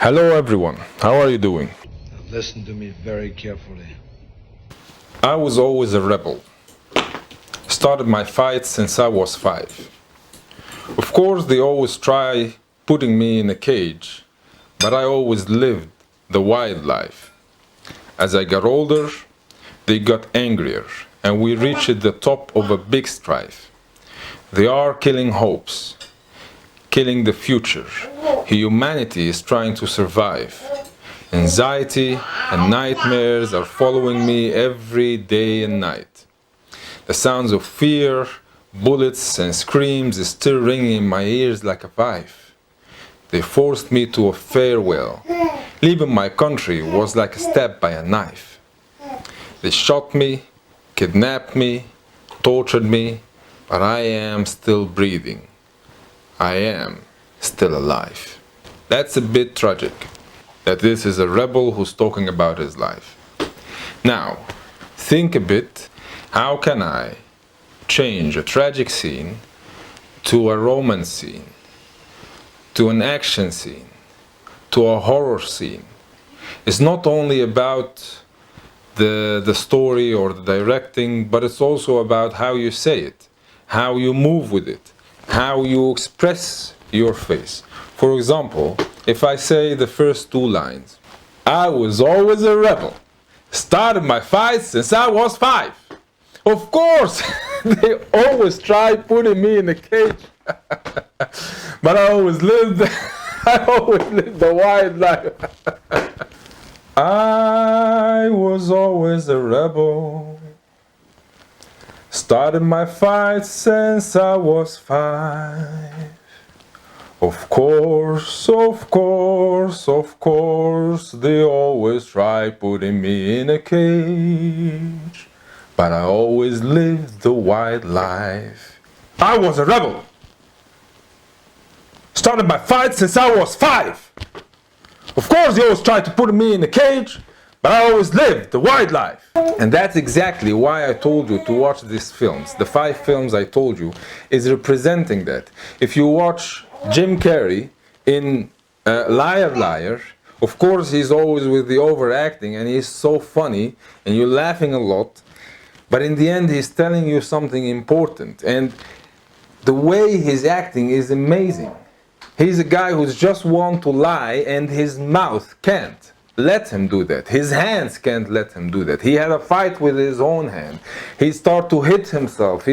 Hello everyone, how are you doing? Now listen to me very carefully. I was always a rebel. Started my fights since I was 5. Of course, they always try putting me in a cage, but I always lived the wild life. As I got older, they got angrier, and we reached the top of a big strife. They are killing hopes, killing the future. Humanity is trying to survive. Anxiety and nightmares are following me every day and night. The sounds of fear, bullets and screams is still ringing in my ears like a fife. They forced me to a farewell. Leaving my country was like a stab by a knife. They shot me, kidnapped me, tortured me, but I am still breathing. I am still alive. That's a bit tragic, that this is a rebel who's talking about his life. Now, think a bit, how can I change a tragic scene to a romance scene, to an action scene, to a horror scene? It's not only about the story or the directing, but it's also about how you say it, how you move with it, how you express your face. For example, if I say the first 2 lines, I was always a rebel, started my fights since I was 5. Of course, they always try putting me in a cage, but I always lived the wild life. I was always a rebel, started my fights since I was 5. Of course, they always try putting me in a cage, but I always lived the wild life. I was a rebel, started my fight since I was 5. Of course, they always try to put me in a cage, but I always lived the wild life. And that's exactly why I told you to watch these films. The 5 films I told you is representing that. If you watch Jim Carrey in Liar Liar, of course he's always with the overacting and he's so funny and you're laughing a lot, but in the end he's telling you something important, and the way he's acting is amazing. He's a guy who's just want to lie and his mouth can't let him do that. His hands can't let him do that. He had a fight with his own hand. He start to hit himself.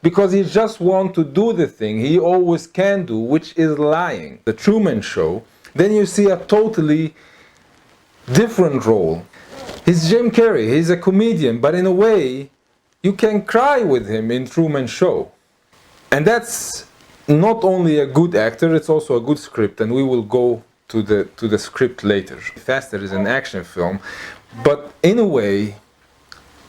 Because he just want to do the thing he always can do, which is lying. The Truman Show, then you see a totally different role. He's Jim Carrey, he's a comedian, but in a way, you can cry with him in Truman Show. And that's not only a good actor, it's also a good script, and we will go to the script later. Faster is an action film, but in a way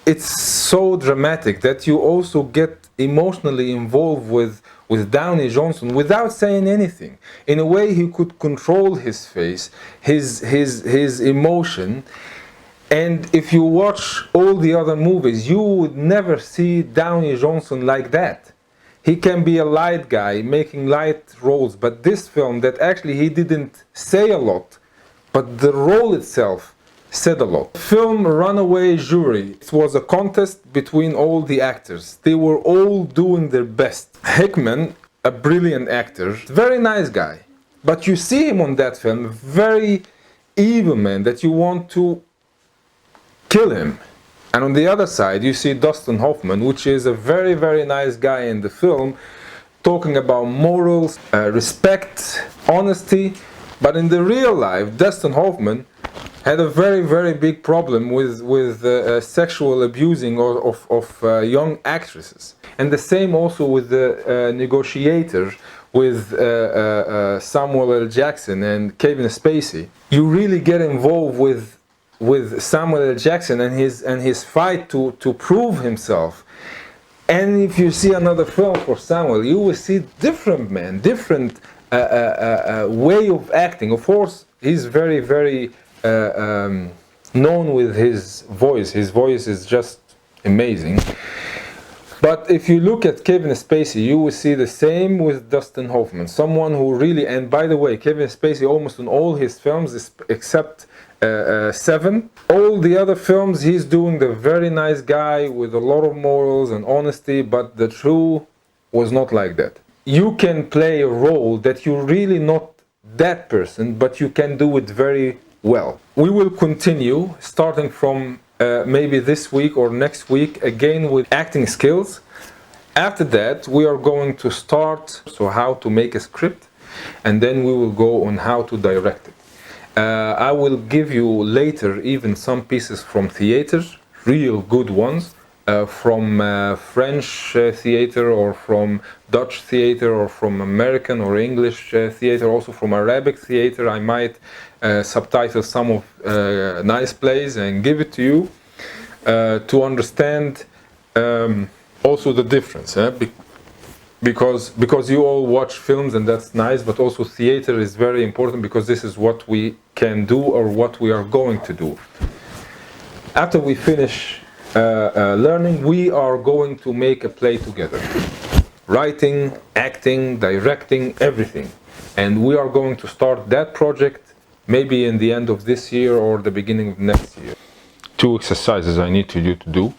it's so dramatic that you also get emotionally involved with Downey Johnson without saying anything. In a way he could control his face, his emotion, and if you watch all the other movies you would never see Downey Johnson like that. He can be a light guy, making light roles, but this film, that actually he didn't say a lot, but the role itself said a lot. Film Runaway Jury. It was a contest between all the actors. They were all doing their best. Hickman, a brilliant actor, very nice guy, but you see him on that film, very evil man, that you want to kill him. And on the other side, you see Dustin Hoffman, which is a very, very nice guy in the film, talking about morals, respect, honesty. But in the real life, Dustin Hoffman had a very, very big problem with sexual abusing of young actresses. And the same also with the negotiator with Samuel L. Jackson and Kevin Spacey. You really get involved with Samuel L. Jackson and his fight to prove himself. And if you see another film for Samuel, you will see different man, different way of acting. Of course, he's very, very known with his voice. His voice is just amazing. But if you look at Kevin Spacey, you will see the same with Dustin Hoffman. Someone who really, and by the way, Kevin Spacey almost in all his films, except Seven, all the other films, he's doing the very nice guy with a lot of morals and honesty, but The True was not like that. You can play a role that you're really not that person, but you can do it very well. We will continue starting from maybe this week or next week again with acting skills. After that we are going to start how to make a script, and then we will go on how to direct it. I will give you later even some pieces from theater, real good ones, from French theater or from Dutch theater or from American or English theater, also from Arabic theater. I might subtitle some of nice plays and give it to you to understand also the difference, because you all watch films and that's nice, but also theater is very important because this is what we can do or what we are going to do. After we finish learning, we are going to make a play together. Writing, acting, directing, everything. And we are going to start that project maybe in the end of this year or the beginning of next year. 2 exercises I need you to do.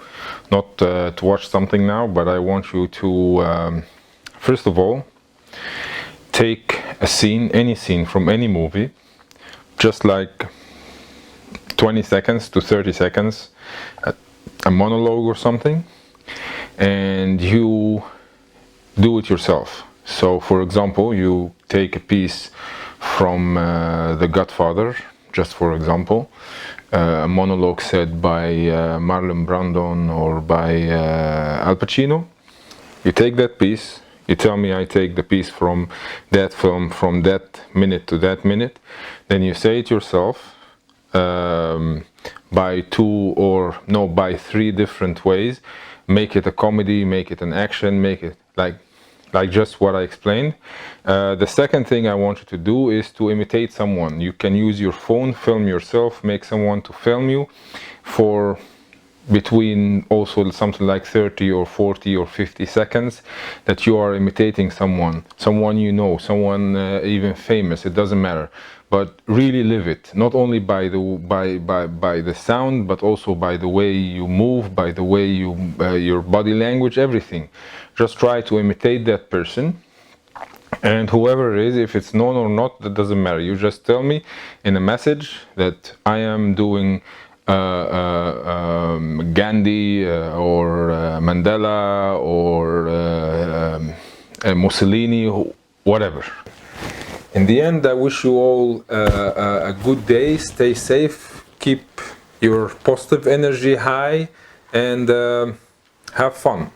Not to watch something now, but I want you to, first of all, take a scene, any scene from any movie, just like 20 seconds to 30 seconds, a monologue or something, and you do it yourself. So for example, you take a piece from The Godfather, just for example, a monologue said by Marlon Brando or by Al Pacino. You take that piece, you tell me I take the piece from that film from that minute to that minute, then you say it yourself by 3 different ways. Make it a comedy, make it an action, make it like just what I explained. The second thing I want you to do is to imitate someone. You can use your phone, film yourself, make someone to film you for between also something like 30 or 40 or 50 seconds that you are imitating someone you know, someone even famous, it doesn't matter, but really live it, not only by the sound, but also by the way you move, by the way you your body language, everything. Just try to imitate that person, and whoever it is, if it's known or not, that doesn't matter. You just tell me in a message that I am doing Gandhi or Mandela or Mussolini, whatever. In the end, I wish you all a good day. Stay safe, keep your positive energy high, and have fun.